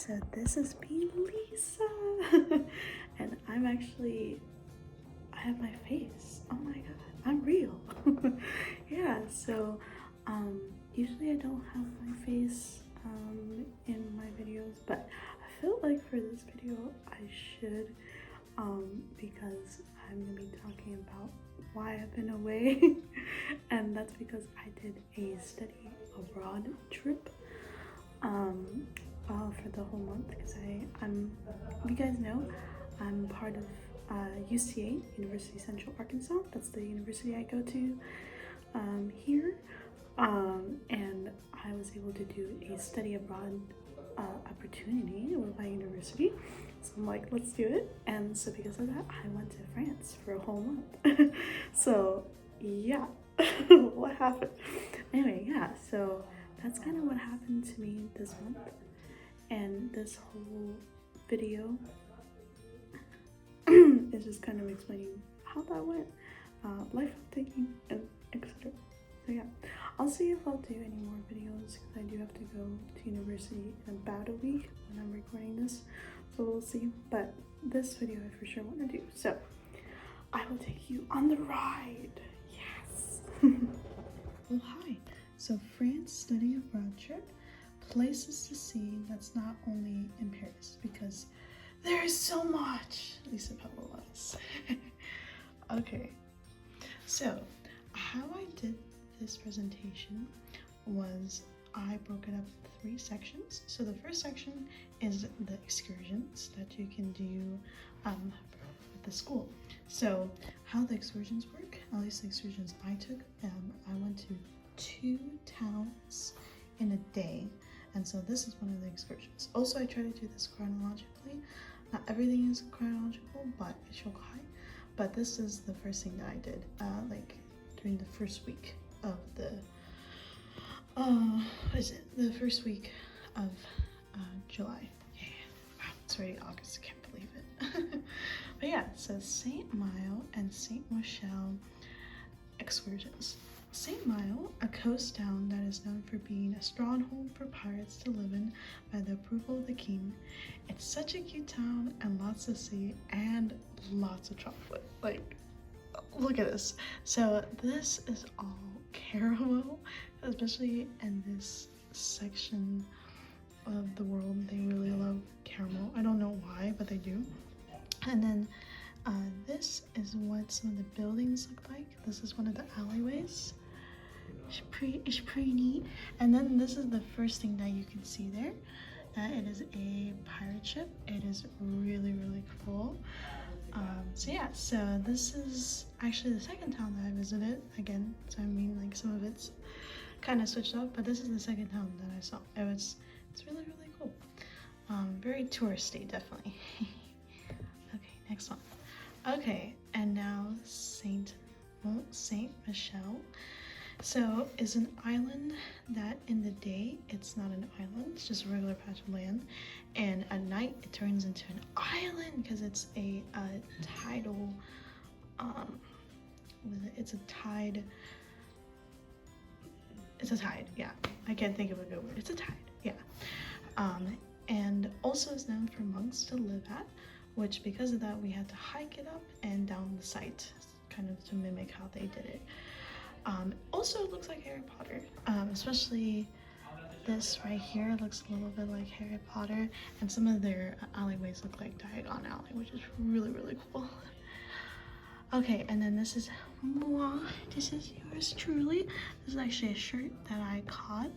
so this is me, Lisa, and I have my face. Oh my god, I'm real. Yeah, so usually I don't have my face in my videos, but I felt like for this video I should, because I'm gonna be talking about why I've been away, and that's because I did a study abroad trip for the whole month, because if you guys know, I'm part of UCA, University of Central Arkansas. That's the university I go to here, and I was able to do a study abroad opportunity with my university. So I'm like, let's do it. And so because of that, I went to France for a whole month. So yeah, what happened? Anyway, yeah, so that's kind of what happened to me this month. And this whole video is just kind of explaining how that went, life taking, and etc. So yeah, I'll see if I'll do any more videos, because I do have to go to university in about a week when I'm recording this, so we'll see. But this video I for sure want to do, so I will take you on the ride. Yes. Well, hi. So France study abroad trip, places to see that's not only in Paris, because there is so much. Lisa Pebble was. Okay, so how I did this presentation was I broke it up in 3 sections. So the first section is the excursions that you can do with the school. So how the excursions work, at least the excursions I took, I went to 2 towns in a day, and so this is one of the excursions. Also, I try to do this chronologically. Not everything is chronological, but it's Shokai. But this is the first thing that I did, like during the first week of the the first week of July. Yeah, wow, it's already August, I can't believe it. But yeah, so Saint Mile and Saint Michel excursions. Saint Mile, a coast town that is known for being a stronghold for pirates to live in by the approval of the king. It's such a cute town and lots to see and lots of chocolate. Like, look at this. So this is all caramel, especially in this section of the world. They really love caramel. I don't know why, but they do. And then this is what some of the buildings look like. This is one of the alleyways. It's pretty neat. And then this is the first thing that you can see there. It is a pirate ship. It is really, really cool. So yeah, so this is actually the second town that I visited again. So I mean, like, some of it's kind of switched up, but this is the second town that I saw. It's really, really cool. Very touristy, definitely. Okay, next one. Okay, and now Saint Michel. So it's an island that in the day it's not an island, it's just a regular patch of land, and at night it turns into an island because it's a tidal it's a tide, yeah, I can't think of a good word. It's a tide, yeah. And also is known for monks to live at, which because of that we had to hike it up and down the site, kind of to mimic how they did it. Also, it looks like Harry Potter, especially this right here looks a little bit like Harry Potter, and some of their alleyways look like Diagon Alley, which is really, really cool. Okay, and then this is moi. This is yours truly. This is actually a shirt that I caught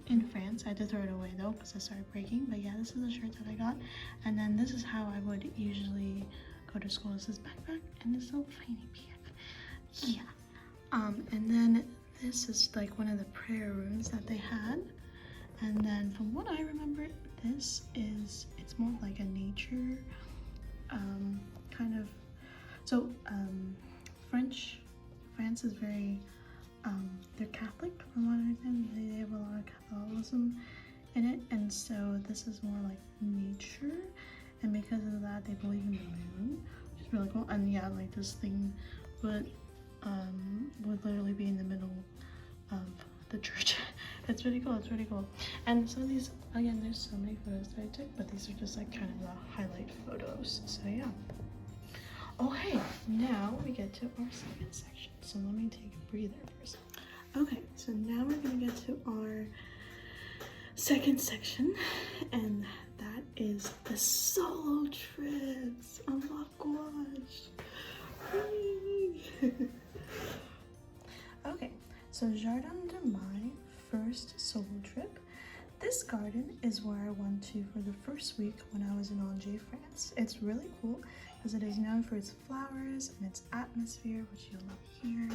in France. I did throw it away though because I started breaking, but yeah, this is a shirt that I got. And then this is how I would usually go to school. This is backpack, and it's so tiny. Yeah. And then this is like one of the prayer rooms that they had. And then from what I remember, it's more like a nature kind of, so France is very, they're Catholic from what I understand. They have a lot of Catholicism in it, and so this is more like nature, and because of that they believe in the moon, which is really cool. And yeah, like this thing would literally be in the middle of the church. It's really cool. It's really cool. And some of these, again, there's so many photos that I took, but these are just like kind of the highlight photos. So yeah. Okay, now we get to our second section. So let me take a breather first. Okay, so now we're gonna get to our second section, and that is the solo trips. Oh my gosh. Okay, so Jardin de my first solo trip. This garden is where I went to for the first week when I was in Angers, France. It's really cool because it is known for its flowers and its atmosphere, which you'll love here.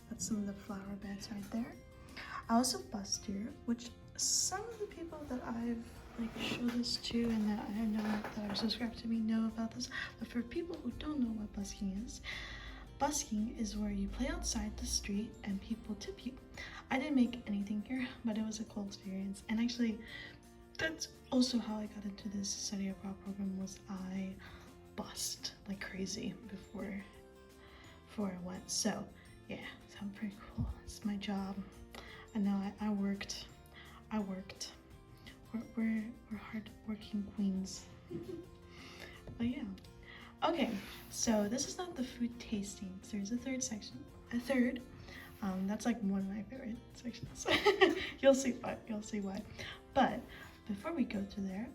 That's some of the flower beds right there. I also busked here, which some of the people that I've like showed this to and that I know that are subscribed to me know about this. But for people who don't know what busking is where you play outside the street and people tip you. I didn't make anything here, but it was a cool experience. And actually, that's also how I got into this study abroad program. Was I busked like crazy before I went. So yeah, sounds pretty cool. It's my job. I know I worked. We're hard working queens. But yeah. Okay, so this is not the food tastings. There's a third section. That's like one of my favorite sections. You'll see why. But before we go to there,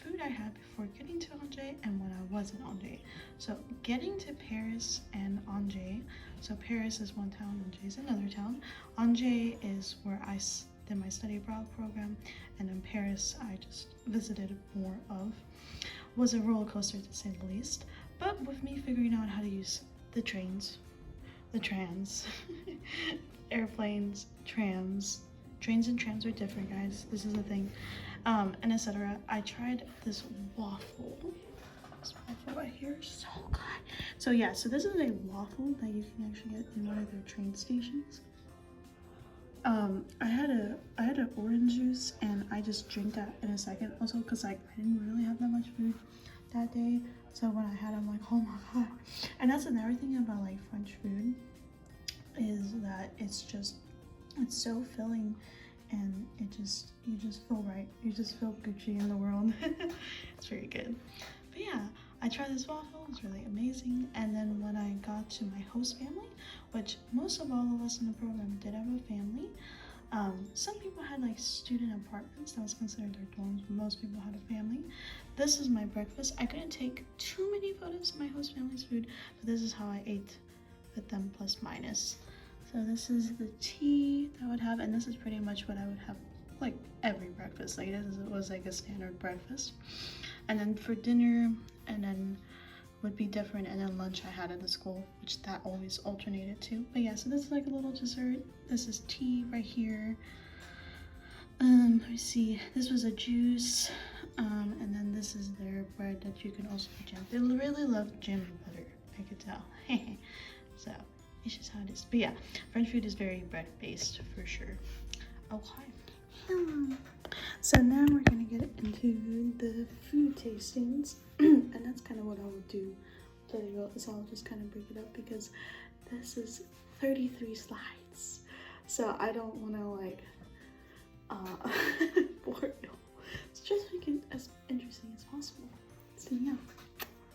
food I had before getting to Angers and when I was in Angers. So getting to Paris and Angers. So Paris is one town, Angers is another town. Angers is where I did my study abroad program, and in Paris I just visited more of. Was a roller coaster to say the least. But with me figuring out how to use the trains, the trams, airplanes, trams. Trains and trams are different, guys. This is the thing. And etc. I tried this waffle. This waffle right here is so good. So yeah, so this is a waffle that you can actually get in one of their train stations. I had an orange juice and I just drank that in a second. Also, cause like I didn't really have that much food that day. So when I had it, I'm like, oh my god. And that's another thing about like French food is that it's so filling, and you just feel right. You just feel Gucci in the world. It's very good. But yeah, I tried this waffle. It's really amazing. And then when I got to my host family, which most of all of us in the program did have a family. Some people had like student apartments, that was considered their dorms, but most people had a family. This is my breakfast. I couldn't take too many photos of my host family's food, but this is how I ate with them plus minus. So this is the tea that I would have, and this is pretty much what I would have like every breakfast. Like this was like a standard breakfast. And then for dinner, and then would be different, and then lunch I had at the school, which that always alternated too. But yeah, so this is like a little dessert. This is tea right here. Let me see, this was a juice, and then this is their bread that you can also jam. They really love jam and butter, I could tell. So it's just how it is. But yeah, French food is very bread based for sure. Okay. So now we're gonna get into the food tastings, and that's kind of what I would do. So I'll just kind of break it up because this is 33 slides, so I don't want to like bore you. It's just make it as interesting as possible. So yeah.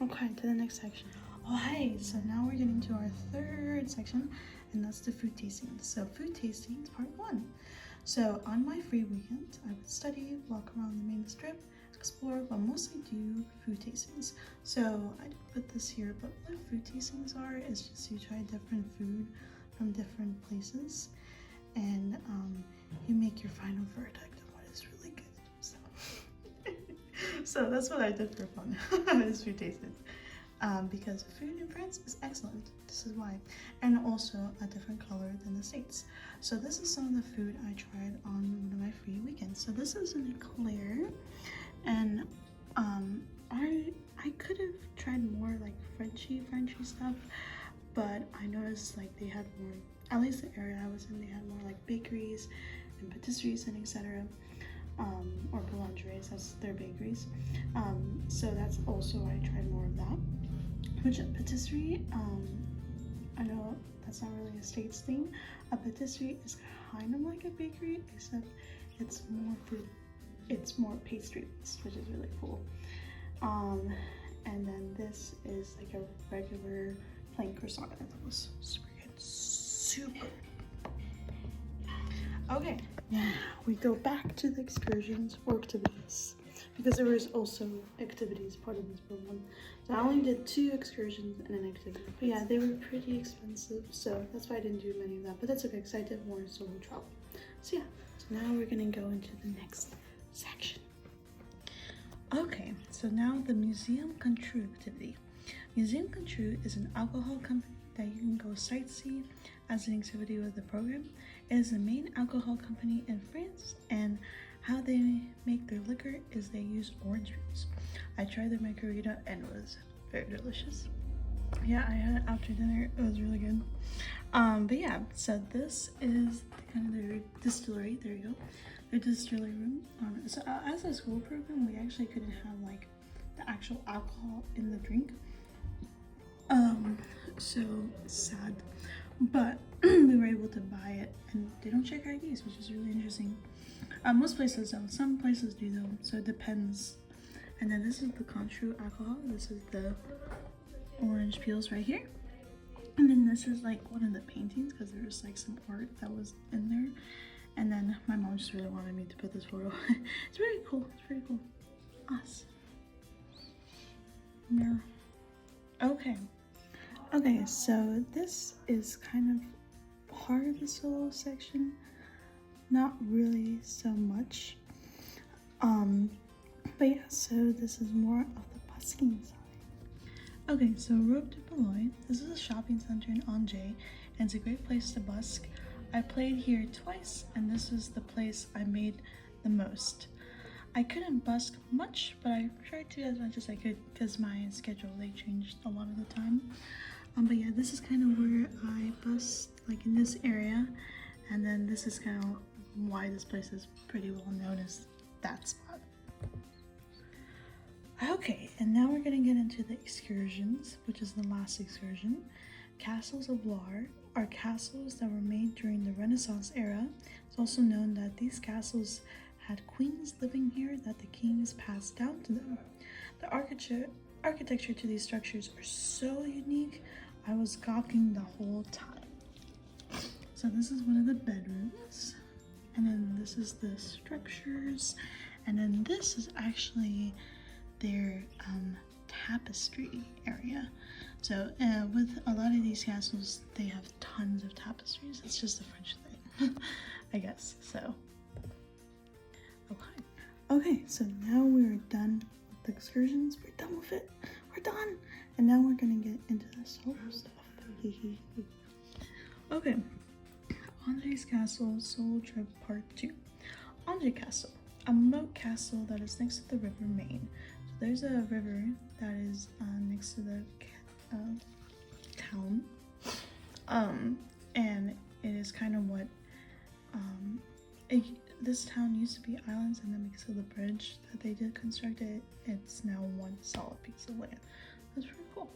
Okay, to the next section. Okay, so now we're getting to our third section, and that's the food tastings. So food tastings part 1. So on my free weekend, I would study, walk around the main strip, explore, but mostly do food tastings. So I didn't put this here, but what food tastings are is just you try different food from different places, and you make your final verdict on what is really good. So, so that's what I did for fun. Is food tastings. Because food in France is excellent. This is why. And also a different color than the States. So this is some of the food I tried on one of my free weekends. So this is an eclair, and I could have tried more like Frenchy stuff, but I noticed like they had more, at least the area I was in, they had more like bakeries and patisseries and etc. Or boulangeries, that's their bakeries. So that's also why I tried more of that. Which patisserie, I know that's not really a States thing. A patisserie is kind of like a bakery, except it's more food. It's more pastry based, which is really cool. And then this is like a regular plain croissant. And that was super good. Super. Okay, now we go back to the excursions or activities, because there was also activities part of this program. So I only did 2 excursions and an activity. But yeah, they were pretty expensive, so that's why I didn't do many of that. But that's okay, because I did more solo travel. So yeah, so now we're gonna go into the next section. Okay, so now the Museum Contrue activity. Museum Contrue is an alcohol company that you can go sightsee as an activity with the program. It is the main alcohol company in France, and how they make their liquor is they use orange juice. I tried their margarita and it was very delicious. Yeah, I had it after dinner. It was really good. But yeah, so this is kind of their distillery. There you go. Their distillery room. So as a school program, we actually couldn't have like the actual alcohol in the drink. So sad. But we were able to buy it, and they don't check IDs, which is really interesting. Most places don't. Some places do though, so it depends. And then this is the Contrue alcohol. This is the orange peels right here. And then this is like one of the paintings, because there was like some art that was in there. And then my mom just really wanted me to put this photo. It's really cool. It's pretty cool. Us. Mirror. Okay. Okay, so this is kind of part of the solo section. Not really so much. But yeah, so this is more of the busking side. Okay, so Robe de Boulogne. This is a shopping center in Angers, and it's a great place to busk. I played here twice, and this is the place I made the most. I couldn't busk much, but I tried to as much as I could because my schedule, they changed a lot of the time. But yeah, this is kind of where I busk, like in this area, and then this is kind of why this place is pretty well known as that spot. Okay, and now we're gonna get into the excursions, which is the last excursion. Castles of Loire are castles that were made during the Renaissance era. It's also known that these castles had queens living here that the kings passed down to them. The architecture to these structures are so unique, I was gawking the whole time. So this is one of the bedrooms, and then this is the structures, and then this is actually their tapestry area. So with a lot of these castles, they have tons of tapestries. It's just a French thing, I guess. So okay, so now we're done with the excursions. We're done with it. We're done. And now we're gonna get into the solo stuff. Okay, Angers Castle Solo Trip Part 2. Angers Castle, a moat castle that is next to the River Main. So there's a river that is next to the town, and it is kind of what this town used to be islands, and then because of the bridge that they did construct it, it's now one solid piece of land. That's pretty cool.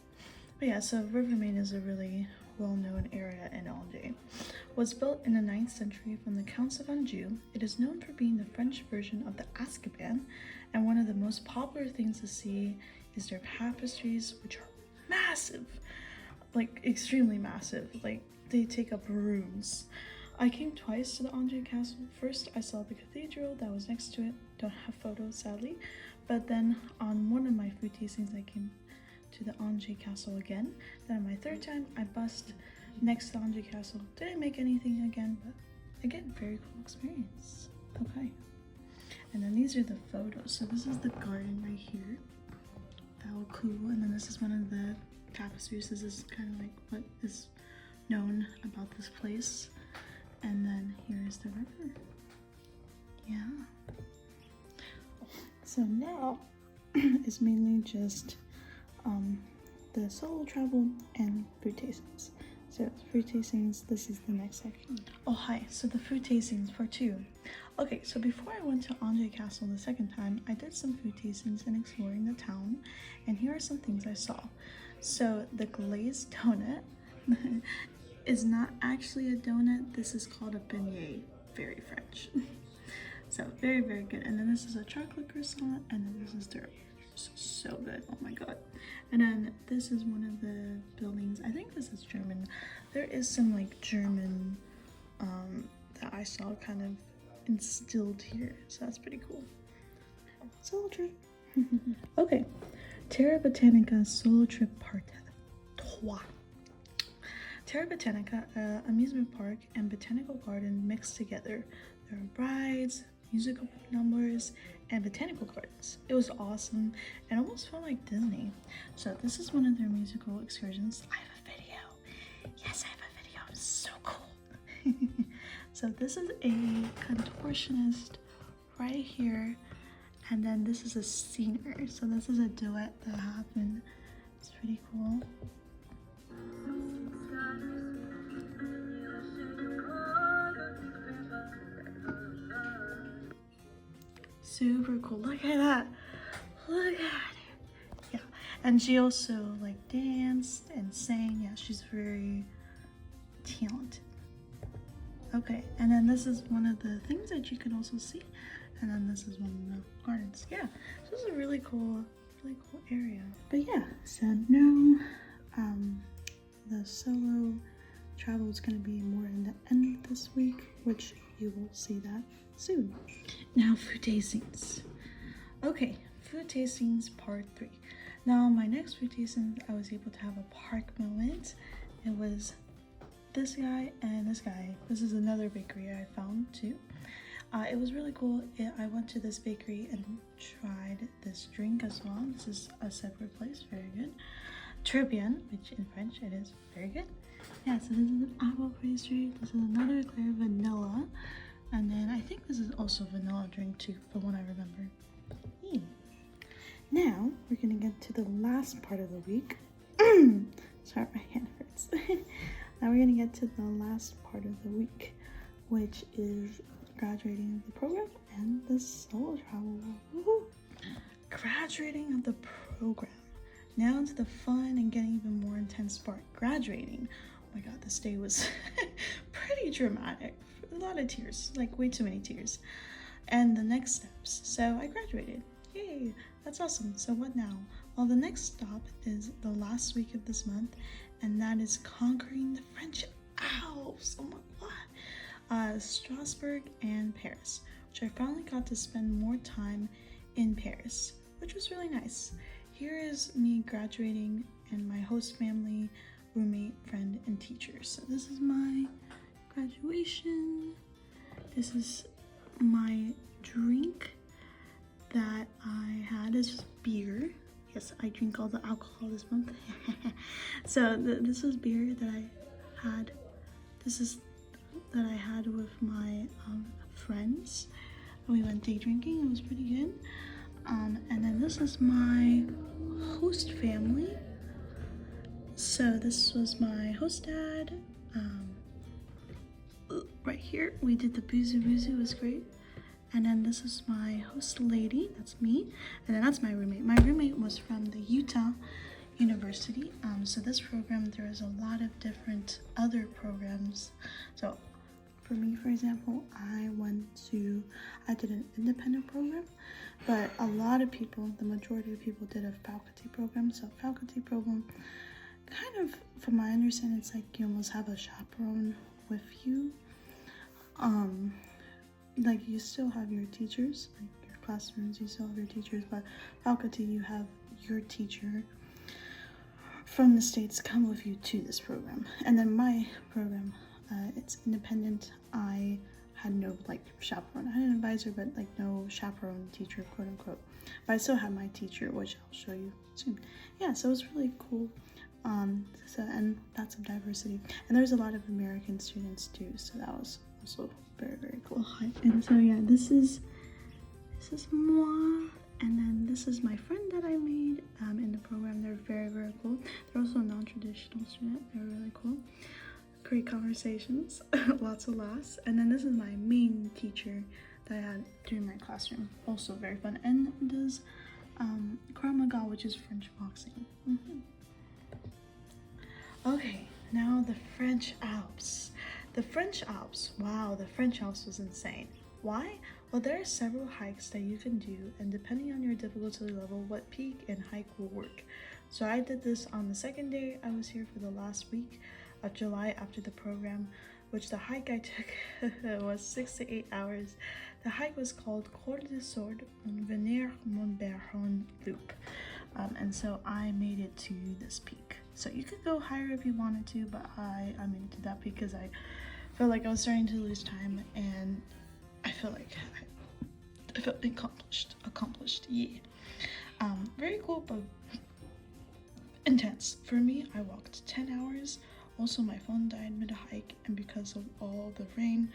But yeah, so River Main is a really well-known area in Angers. Was built in the 9th century from the Counts of Anjou. It is known for being the French version of the Azkaban, and one of the most popular things to see is their tapestries, which are massive, like extremely massive. Like they take up rooms. I came twice to the Angers Castle. First, I saw the cathedral that was next to it. Don't have photos, sadly. But then on one of my food tastings, I came to the Angers Castle again. Then on my third time, I busked next to the Angers Castle. Didn't make anything again, but again, very cool experience. Okay. And then these are the photos. So this is the garden right here. That was cool. And then this is one of the tapestries. This is kind of like what is known about this place. And then here's the river. Yeah. So now it's mainly just the solo travel and food tastings. So food tastings, this is the next section. Oh hi, so the food tastings part 2. Okay, so before I went to Angers Castle the second time, I did some food tastings and exploring the town, and here are some things I saw. So the glazed donut, is not actually a donut. This is called a beignet, very French. So very, very good. And then this is a chocolate croissant, and then this is their so good. Oh my god. And then this is one of the buildings. I think this is German. There is some like German that I saw kind of instilled here, so that's pretty cool. Solo trip. Okay, Terra Botanica solo trip part 3. Terra Botanica, amusement park and botanical garden mixed together. There are rides, musical numbers, and botanical gardens. It was awesome and almost felt like Disney. So this is one of their musical excursions. I have a video. Yes, I have a video. It's so cool. So this is a contortionist right here, and then this is a singer. So this is a duet that happened. It's pretty cool. Super cool. Look at that. Look at it. Yeah. And she also like danced and sang. Yeah, she's very talented. Okay, and then this is one of the things that you can also see. And then this is one of the gardens. Yeah, so this is a really cool area. But yeah, so now the solo travel is going to be more in the end of this week, which you will see that soon. Now food tastings. Okay, food tastings part 3. Now my next food tasting, I was able to have a park moment. It was this guy and this guy. This is another bakery I found too. It was really cool. I went to this bakery and tried this drink as well. This is a separate place, very good. Très bien, which in French it is very good. Yeah, so this is an apple pastry. This is another clear vanilla. And then I think this is also vanilla drink too, from what I remember. Now we're gonna get to the last part of the week. Sorry, my hand hurts. Now we're gonna get to the last part of the week, which is graduating of the program and the solo travel. Woohoo! Graduating of the program. Now into the fun and getting even more intense part. Graduating. Oh my god, this day was pretty dramatic. A lot of tears, like way too many tears. And the next steps. So I graduated. Yay, that's awesome. So what now? Well, the next stop is the last week of this month, and that is conquering the French Alps. Oh my god. Strasbourg and Paris, which I finally got to spend more time in Paris, which was really nice. Here is me graduating and my host family, roommate, friend, and teachers. So this is my graduation. This is my drink that I had. This is beer. Yes, I drink all the alcohol this month. So this is beer that I had. This is that I had with my friends. We went day drinking. It was pretty good. And then this is my host family. So this was my host dad. Right here, we did the boozy boozy. It was great. And then this is my host lady. That's me. And then that's my roommate. My roommate was from the Utah University. So this program, there is a lot of different other programs. So for me, for example, I did an independent program, but a lot of people, the majority of people did a faculty program. So faculty program, kind of, from my understanding, it's like you almost have a chaperone with you. Like you still have your teachers, like your classrooms, you still have your teachers, but faculty, you have your teacher from the States come with you to this program. And then my program, it's independent. I had no like chaperone. I had an advisor, but like no chaperone teacher, quote unquote. But I still have my teacher, which I'll show you soon. Yeah, so it was really cool. And lots of diversity. And there's a lot of American students too, so that was also very, very cool. And so yeah, this is moi. And then this is my friend that I made in the program. They're very, very cool. They're also a non-traditional student. They're really cool. Great conversations, lots of laughs. And then this is my main teacher that I had during my classroom. Also very fun. And does Krav Maga, which is French boxing. Okay, now the French Alps. The French Alps, wow, the French Alps was insane. Why? Well, there are several hikes that you can do, and depending on your difficulty level, what peak and hike will work. So I did this on the second day. I was here for the last week of July after the program, which the hike I took was 6 to 8 hours. The hike was called Col de Sord on Venere-Montbéron Loop. And so I made it to this peak. So you could go higher if you wanted to, but I made it to that peak because I felt like I was starting to lose time, and I felt like I felt accomplished, yeah. Very cool, but intense. For me, I walked 10 hours. Also, my phone died mid-hike, and because of all the rain,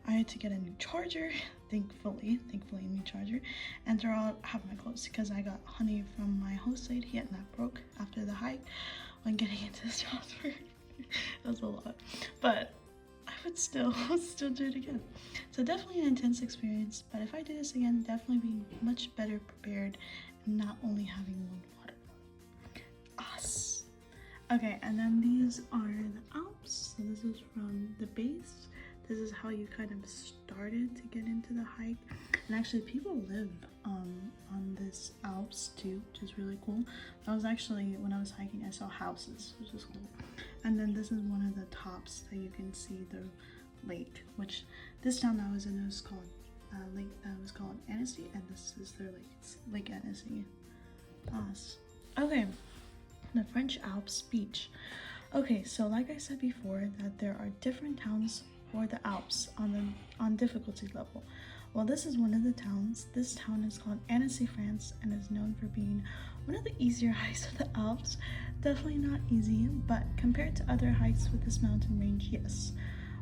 I had to get a new charger, thankfully a new charger, and throw out half my clothes because I got honey from my host aide. He had that broke after the hike when getting into Strasbourg. It was a lot, but I would still do it again. So definitely an intense experience, but if I do this again, definitely be much better prepared and not only having one water bottle. Us. Okay, and then these are the Alps. So this is from the base. This is how you kind of started to get into the hike. And actually people live on this Alps too, which is really cool. That was actually, when I was hiking, I saw houses, which is cool. And then this is one of the tops that you can see the lake, which this town that I was in was called lake that was called Annecy, and this is their lake. It's Lake Annecy. Okay, the French Alps beach. Okay, so like I said before, that there are different towns for the Alps on difficulty level. Well, this is one of the towns. This town is called Annecy, France, and is known for being one of the easier hikes of the Alps. Definitely not easy, but compared to other hikes with this mountain range, yes.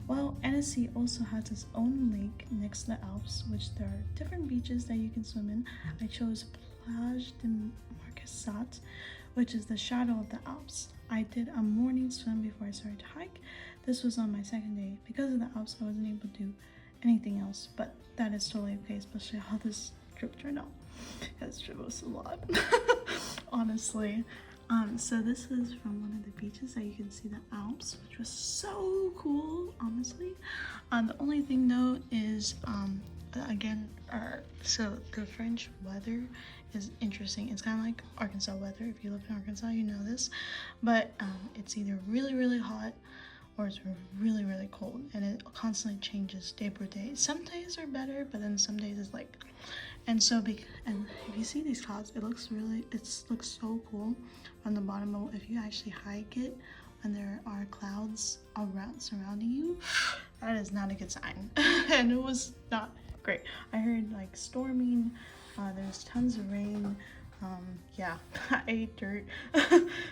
Well, Annecy also has its own lake next to the Alps, which there are different beaches that you can swim in. I chose Plage de Marquesat, which is the shadow of the Alps. I did a morning swim before I started to hike. This was on my second day. Because of the Alps, I wasn't able to do anything else, but that is totally okay, especially how this trip turned out. This trip was a lot, honestly. So this is from one of the beaches that you can see the Alps, which was so cool, honestly. The only thing though is, again, so the French weather is interesting. It's kind of like Arkansas weather. If you live in Arkansas, you know this, but it's either really hot or it's really cold, and it constantly changes day per day. Some days are better, but then some days it's like, and if you see these clouds, it looks so cool on the bottom. If you actually hike it and there are clouds around surrounding you, that is not a good sign. And it was not great. I heard like storming, there's tons of rain. Yeah, I ate dirt.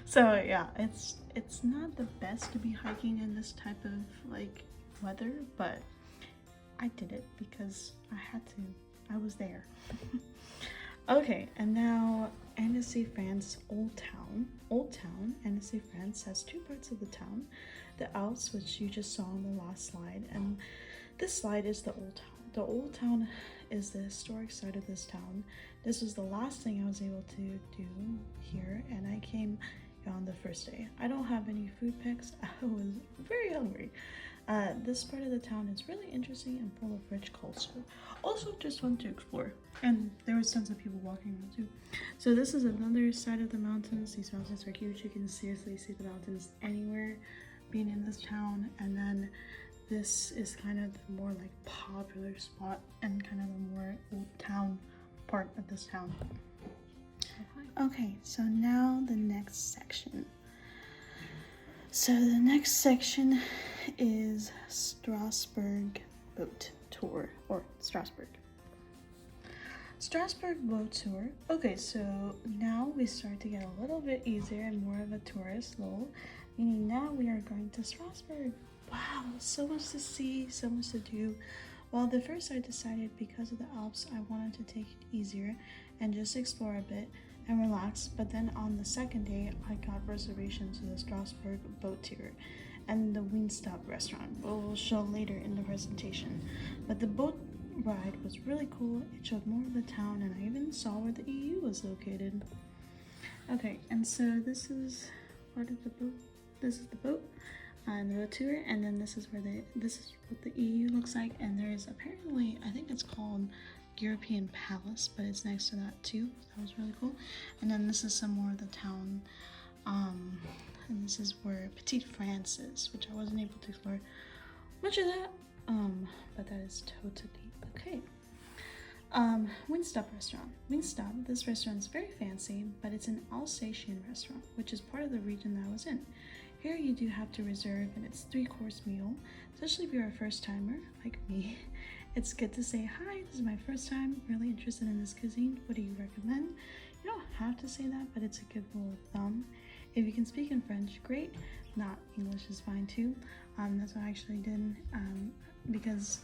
So yeah, it's not the best to be hiking in this type of like weather, but I did it because I had to. I was there. Okay, and now Annecy, France, Old Town. Old Town, Annecy, France has two parts of the town. The Alps, which you just saw on the last slide, and this slide is the Old Town. The Old Town is the historic side of this town. This was the last thing I was able to do here, and I came on the first day. I don't have any food picks. I was very hungry. This part of the town is really interesting and full of rich culture. Also just fun to explore, and there was tons of people walking around too. So this is another side of the mountains. These mountains are huge. You can seriously see the mountains anywhere being in this town. And then this is kind of the more like popular spot and kind of the more old town part of this town. Okay, so now the next section. So the next section is Strasbourg boat tour, or Strasbourg boat tour. Okay, so now we start to get a little bit easier and more of a tourist lull, meaning now we are going to Strasbourg. Wow, so much to see, so much to do. Well, the first I decided, because of the Alps, I wanted to take it easier and just explore a bit and relax. But then on the second day, I got reservations to the Strasbourg boat tour and the Wingstop restaurant, we'll show later in the presentation. But the boat ride was really cool. It showed more of the town, and I even saw where the EU was located. Okay, and so this is part of the boat. This is the boat. the tour. And then this is where this is what the EU looks like. And there's apparently, I think it's called European Palace, but it's next to that too. That was really cool. And then this is some more of the town. And this is where Petite France is, which I wasn't able to explore much of that. But that is totally okay. Wingstop restaurant. Wingstop, this restaurant is very fancy, but it's an Alsatian restaurant, which is part of the region that I was in. Here you do have to reserve, and it's 3-course meal, especially if you're a first timer like me. It's good to say, hi, this is my first time, really interested in this cuisine, what do you recommend? You don't have to say that, but it's a good rule of thumb. If you can speak in French, great. Not English is fine too. That's what I actually did, because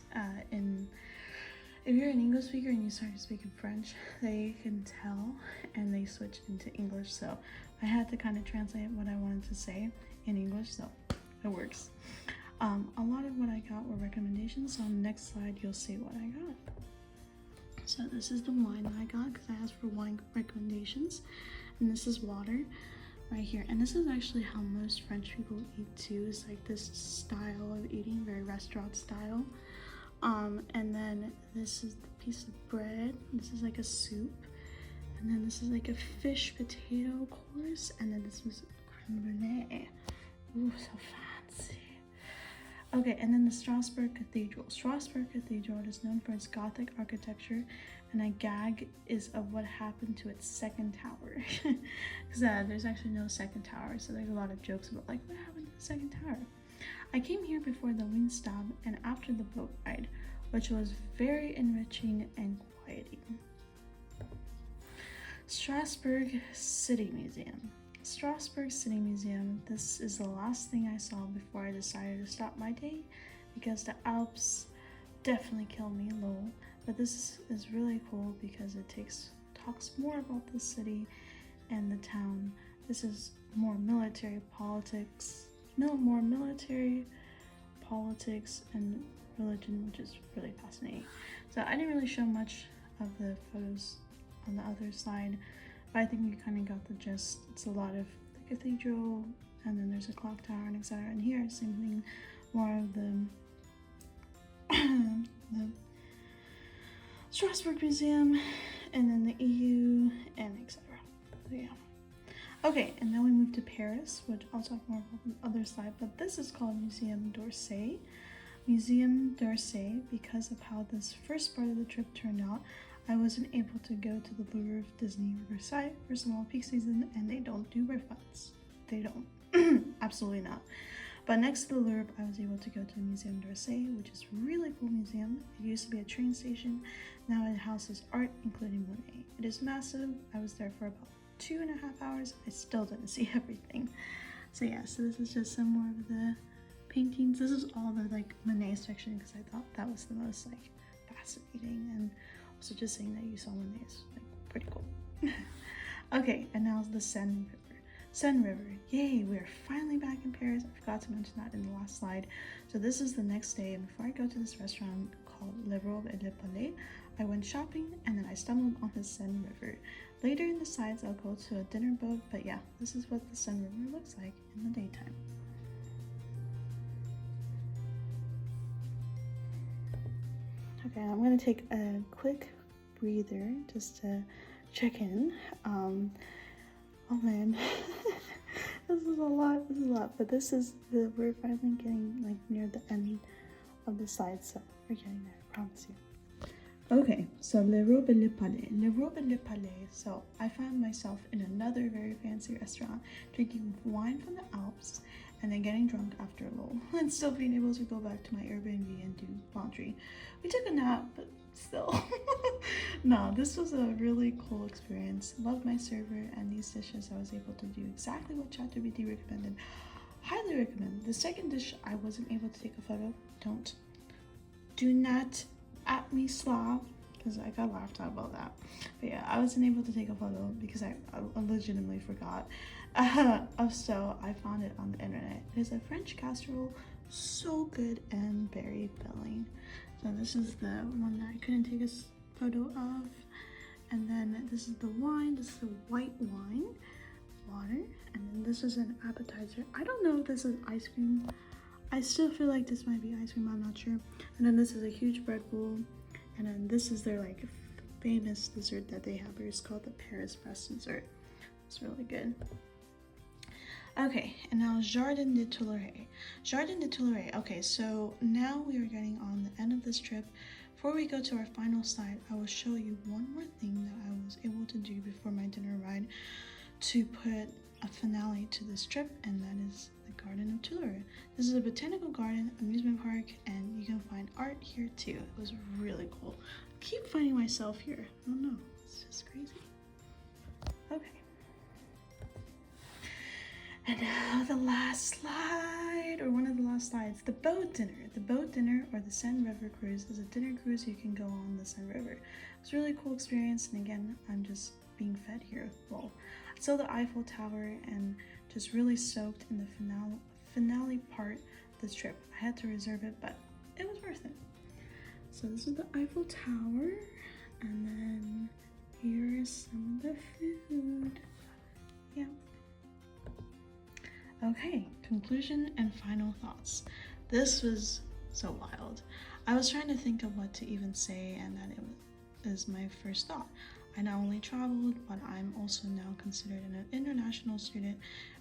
if you're an English speaker and you start speaking French, they can tell and they switch into English. So I had to kind of translate what I wanted to say in English, so it works. A lot of what I got were recommendations. So on the next slide, you'll see what I got. So this is the wine that I got because I asked for wine recommendations. And this is water right here. And this is actually how most French people eat too. It's like this style of eating, very restaurant style. And then this is the piece of bread. This is like a soup. And then this is like a fish potato course. And then this was creme brulee. Ooh, so fancy. Okay, and then the Strasbourg Cathedral. Strasbourg Cathedral is known for its Gothic architecture, and a gag is of what happened to its second tower. Because there's actually no second tower, so there's a lot of jokes about like, what happened to the second tower? I came here before the Wingstop and after the boat ride, which was very enriching and quieting. Strasbourg City Museum. Strasbourg City Museum. This is the last thing I saw before I decided to stop my day because the Alps definitely kill me, lol. But this is really cool because it talks more about the city and the town. This is more military politics, more military politics and religion, which is really fascinating. So I didn't really show much of the photos on the other slide, but I think you kind of got the gist. It's a lot of the cathedral, and then there's a clock tower and etc. And here, same thing, more of the the Strasbourg Museum, and then the EU, and etc. So yeah. Okay, and then we move to Paris, which I'll talk more about on the other slide, but this is called Museum d'Orsay. Museum d'Orsay, because of how this first part of the trip turned out, I wasn't able to go to the Louvre, Disney, or Versailles for small peak season, and they don't do refunds. They don't. Absolutely not. But next to the Louvre, I was able to go to the Museum d'Orsay, which is a really cool museum. It used to be a train station. Now it houses art, including Monet. It is massive. I was there for about 2.5 hours. I still didn't see everything. So yeah, so this is just some more of the paintings. This is all the like Monet section because I thought that was the most like fascinating, and also just saying that you saw Monet is like pretty cool. Okay, and now the Seine River. Seine River, yay, we are finally back in Paris. I forgot to mention that in the last slide. So this is the next day, and before I go to this restaurant called Le Robe et le Palais, I went shopping and then I stumbled on the Seine River. Later in the slides, I'll go to a dinner boat, but yeah, this is what the Seine River looks like in the daytime. Okay, I'm gonna take a quick breather just to check in. Oh man, this is a lot, but we're finally getting like near the end of the slide, so we're getting there, I promise you. Okay, so Le Robe et le Palais. Le Robe et le Palais. So I found myself in another very fancy restaurant, drinking wine from the Alps, and then getting drunk after a lull, and still being able to go back to my Airbnb and do laundry. We took a nap, but still. No, this was a really cool experience. Loved my server and these dishes. I was able to do exactly what ChatGPT recommended. Highly recommend. The second dish I wasn't able to take a photo. Do not at me, Slav, because I got laughed at about that. But yeah, I wasn't able to take a photo because I legitimately forgot. So I found it on the internet. It is a French casserole, so good and very filling. So this is the one that I couldn't take a photo of. And then this is the wine. This is the white wine, water. And then this is an appetizer. I don't know if this is ice cream. I still feel like this might be ice cream, I'm not sure. And then this is a huge bread bowl. And then this is their like famous dessert that they have here. It's called the Paris Press dessert. It's really good. Okay, and now Jardin des Tuileries. Jardin des Tuileries. Okay, so now we are getting on the end of this trip. Before we go to our final slide, I will show you one more thing that I was able to do before my dinner ride to put a finale to this trip, and that is the Garden of Tuileries. This is a botanical garden, amusement park, and you can find art here too. It was really cool. I keep finding myself here. I don't know, it's just crazy. Okay. And now the last slide, or one of the last slides, the boat dinner. The boat dinner, or the Seine River cruise, is a dinner cruise you can go on the Seine River. It's a really cool experience, and again, I'm just being fed here. Well, I saw the Eiffel Tower and just really soaked in the finale part of this trip. I had to reserve it, but it was worth it. So this is the Eiffel Tower, and then here is some of the food. Yeah. Okay, conclusion and final thoughts. This was so wild. I was trying to think of what to even say, and that it is my first thought. I not only traveled, but I'm also now considered an international student,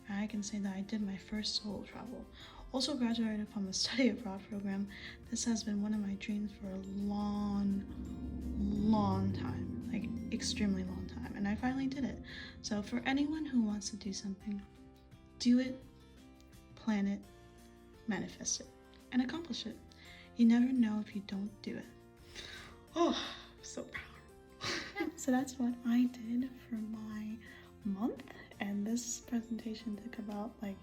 and I can say that I did my first solo travel. Also graduated from a study abroad program. This has been one of my dreams for a long time, like extremely long time, and I finally did it. So for anyone who wants to do something, do it, plan it, manifest it, and accomplish it. You never know if you don't do it. Oh, I'm so proud. So that's what I did for my month, and this presentation took about like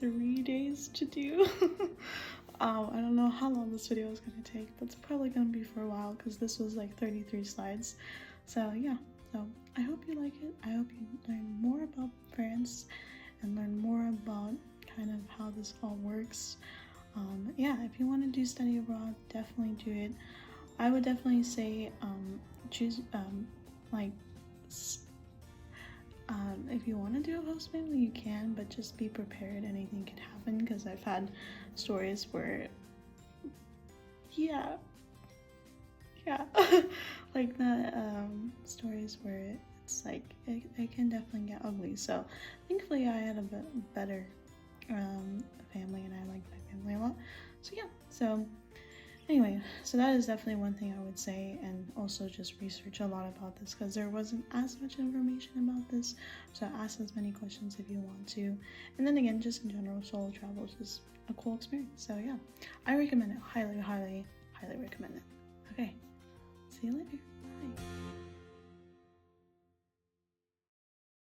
3 days to do. I don't know how long this video is going to take, but it's probably going to be for a while because this was like 33 slides. So yeah, so I hope you like it. I hope you learn more about France and learn more about kind of how this all works. Yeah, if you want to do study abroad, definitely do it. I would definitely say choose if you want to do a host family, you can, but just be prepared. Anything can happen, because I've had stories where like the stories where it's like it can definitely get ugly. So thankfully I had a bit better family, and I like my family a lot. So yeah, so anyway, so that is definitely one thing I would say, and also just research a lot about this because there wasn't as much information about this. So ask as many questions if you want to. And then again, just in general, solo travel is just a cool experience. So yeah, I recommend it. Highly recommend it. Okay, see you later.